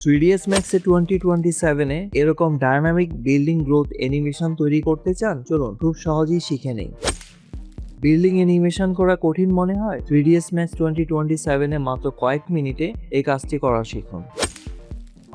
3ds Max এ 2027 এ এরকম dynamic building growth animation তৈরি করতে চান? চলুন খুব সহজেই শিখে নেই। বিল্ডিং অ্যানিমেশন করা কঠিন মনে হয়? 3ds Max 2027 এ মাত্র কয়েক মিনিটে এই কাজটি করা শিখুন।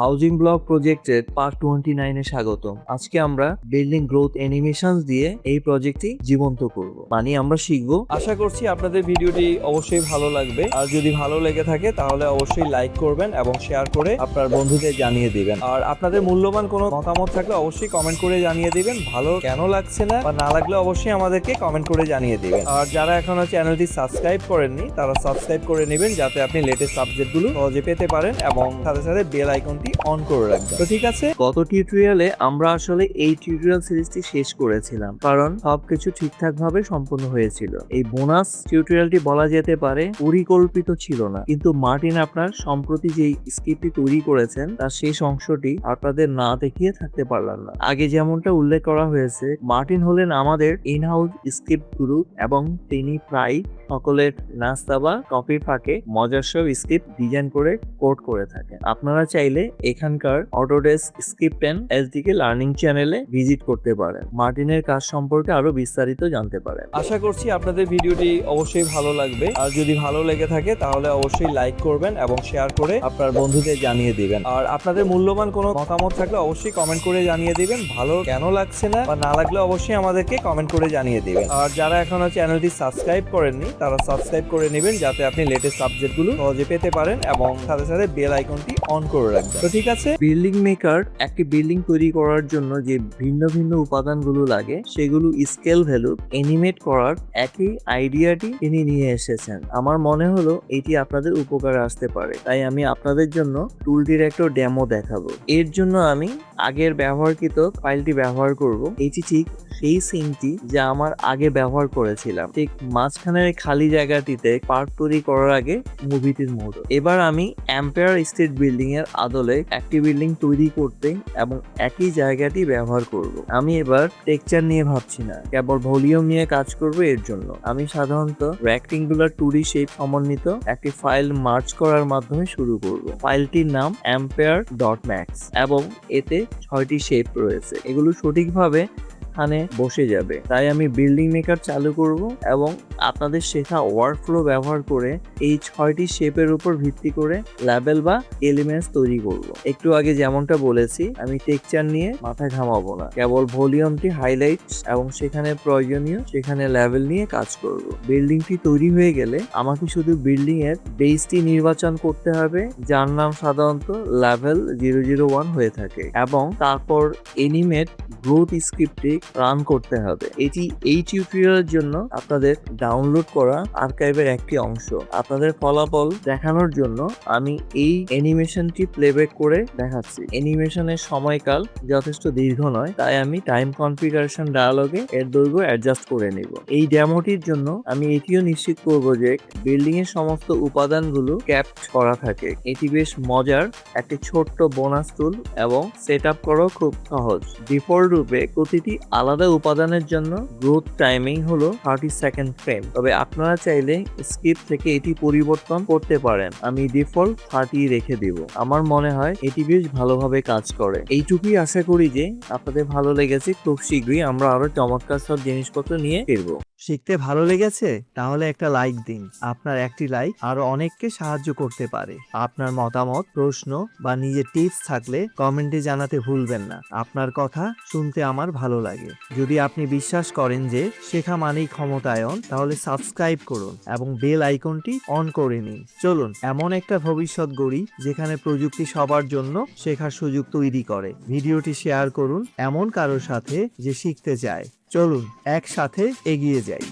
হাউজিং ব্লক প্রজেক্টের পার্ট 29 এ স্বাগতম। আজকে আমরা বিল্ডিং গ্রোথ অ্যানিমেশনস দিয়ে এই প্রজেক্টটি জীবন্ত করব, মানে আমরা শিখব। আশা করছি আপনাদের ভিডিওটি অবশ্যই ভালো লাগবে, আর যদি ভালো লেগে থাকে তাহলে অবশ্যই লাইক করবেন এবং শেয়ার করে আপনার বন্ধুদের জানিয়ে দিবেন। আর আপনাদের মূল্যবান কোনো মতামত থাকলে অবশ্যই কমেন্ট করে জানিয়ে দিবেন। ভালো কেন লাগছে না বা না লাগলে অবশ্যই আমাদেরকে কমেন্ট করে জানিয়ে দিবেন। আর যারা এখনো চ্যানেলটি সাবস্ক্রাইব করেননি তারা সাবস্ক্রাইব করে নেবেন, যাতে আপনি লেটেস্ট আপডেটগুলো সহজে পেতে পারেন এবং সাথে সাথে বেল আইকনটি অন করে রাখবেন। তো ঠিক আছে, গত টিউটোরিয়ালে আমরা আসলে এই টিউটোরিয়াল সিরিজটি শেষ করেছিলাম, কারণ সবকিছু ঠিকঠাক ভাবে সম্পন্ন হয়েছিল। এই বোনাস টিউটোরিয়ালটি বলা যেতে পারে পরিকল্পিত ছিল না, কিন্তু মার্টিন আপনার সম্প্রতি যে স্ক্রিপ্টটি তৈরি করেছেন তার শেষ অংশটি আপনাদের না দেখিয়ে থাকতে পারলাম না। আগে যেমনটা উল্লেখ করা হয়েছে, মার্টিন হলেন আমাদের ইনহাউস স্ক্রিপ্ট গুরু এবং তিনি প্রায় সকলের নাস্তা বা কফির ফাঁকে মজার সব স্ক্রিপ্ট ডিজাইন করে কোড করে থাকেন। আপনারা চাইলে এখানকার Autodesk script and SDK learning চ্যানেলে ভিজিট করতে পারেন, মার্টিনের কাজ সম্পর্কে আরো বিস্তারিত জানতে পারেন। আশা করছি আপনাদের ভিডিওটি অবশ্যই ভালো লাগবে, আর যদি ভালো লেগে থাকে তাহলে অবশ্যই লাইক করবেন এবং শেয়ার করে আপনার বন্ধুদের জানিয়ে দিবেন। আর আপনাদের মূল্যবান কোনো মতামত থাকলে অবশ্যই কমেন্ট করে জানিয়ে দিবেন। ভালো কেন লাগছে না বা না লাগলে অবশ্যই আমাদেরকে কমেন্ট করে জানিয়ে দিবেন। আর যারা এখনো চ্যানেলটি সাবস্ক্রাইব করেননি তারা সাবস্ক্রাইব করে নেবেন, যাতে আপনি লেটেস্ট আপডেটগুলো সহজে পেতে পারেন এবং সাথে সাথে বেল আইকনটি অন করে রাখবেন। তো ঠিক আছে, বিল্ডিং মেকার একটি বিল্ডিং তৈরি করার জন্য যে ভিন্ন ভিন্ন উপাদানগুলো লাগে সেগুলো স্কেল ভ্যালু এনিমেট করার একই আইডিয়াটি তিনি নিয়ে এসেছেন। আমার মনে হলো এটি আপনাদের উপকারে আসতে পারে, তাই আমি আপনাদের জন্য টুলটির একটা ডেমো দেখাবো। এর জন্য আমি আগের ব্যবহারকৃত ফাইলটি ব্যবহার করব। এটি ঠিক সেই সিনটি যা আমার আগে ব্যবহার করেছিলাম, ঠিক মাঝখানের খালি জায়গাটিতে পার্ক তৈরি করার আগে মুভিটির মতো। এবার আমি এম্পায়ার স্টেট বিল্ডিং এর আদলে একটি বিল্ডিং তৈরি করতে এবং একই জায়গাটি ব্যবহার করব। আমি এবার টেক্সচার নিয়ে ভাবছি না, কেবল ভলিউম নিয়ে কাজ করব। এর জন্য আমি সাধারণত রেক্টেঙ্গুলার 2D শেপ সমন্বিত একটি ফাইল মার্জ করার মাধ্যমে শুরু করব। ফাইলটির নাম ampere.max এবং এতে 6টি শেপ রয়েছে। এগুলো সঠিকভাবে এখানে বসে যাবে, তাই আমি বিল্ডিং মেকার চালু করব এবং আপনাদের শেখা ওয়ার্কফ্লো ব্যবহার করে এই 6টি শেপের উপর ভিত্তি করে লেভেল বা এলিমেন্টস তৈরি করব। একটু আগে যেমনটা বলেছি, আমি টেক্সচার নিয়ে মাথা ঘামাবো না, কেবল ভলিউমটি হাইলাইটস এবং সেখানে প্রয়োজনীয় সেখানে লেভেল নিয়ে কাজ করব। বিল্ডিংটি তৈরি হয়ে গেলে আমাকে শুধু বিল্ডিং এর বেসটি নির্বাচন করতে হবে, যার নাম সাধারণত লেভেল 001 হয়ে থাকে, এবং তারপর এনিমেট গ্রোথ স্ক্রিপ্টটি রান করতে হবে। এটি এই টিউটোরিয়ালের জন্য আপনাদের ডাউনলোড করা আর্কাইভের একটি অংশ। আপনাদের ফলাফল দেখানোর জন্য আমি এই অ্যানিমেশনটি প্লেব্যাক করে দেখাচ্ছি। অ্যানিমেশনের সময়কাল যথেষ্ট দীর্ঘ নয়, তাই আমি টাইম কনফিগারেশন ডায়ালগে এর দৈর্ঘ্য অ্যাডজাস্ট করে নিব। এই ডেমোটির জন্য আমি এটিও নিশ্চিত করব যে বিল্ডিং এর সমস্ত উপাদানগুলো ক্যাপড করা থাকে। এটি বেশ মজার একটি ছোট্ট বোনাস টুল এবং সেট আপ করাও খুব সহজ। ডিফল্ট রূপে প্রতিটি আলাদা উপাদানের জন্য গ্রোথ টাইমিং হলো 30 সেকেন্ড ফ্রেম, তবে আপনারা চাইলে স্ক্রিপ্ট থেকে এটি পরিবর্তন করতে পারেন। আমি ডিফল্ট 30 রেখে দিব। আমার মনে হয় এটি বেশ ভালোভাবে কাজ করে। এইটুকুই আশা করি যে আপনাদের ভালো লেগেছে। খুব শীঘ্রই আমরা আরো চমৎকার সব জিনিসপত্র নিয়ে ফিরবো। শিখতে ভালো লেগেছে? তাহলে একটা লাইক দিন। আপনার একটি লাইক আরো অনেককে সাহায্য করতে পারে। আপনার মতামত, প্রশ্ন বা নিজের টিপস থাকলে কমেন্টে জানাতে ভুলবেন না। আপনার কথা শুনতে আমার ভালো লাগে। যদি আপনি বিশ্বাস করেন যে শেখা মানেই ক্ষমতায়ন, তাহলে সাবস্ক্রাইব করুন এবং বেল আইকনটি অন করে নিন। চলুন এমন একটা ভবিষ্যৎ গড়ি যেখানে প্রযুক্তি সবার জন্য শেখার সুযোগ তৈরি করে। ভিডিওটি শেয়ার করুন এমন কারোর সাথে যে শিখতে চায়। চলুন একসাথে এগিয়ে যাই।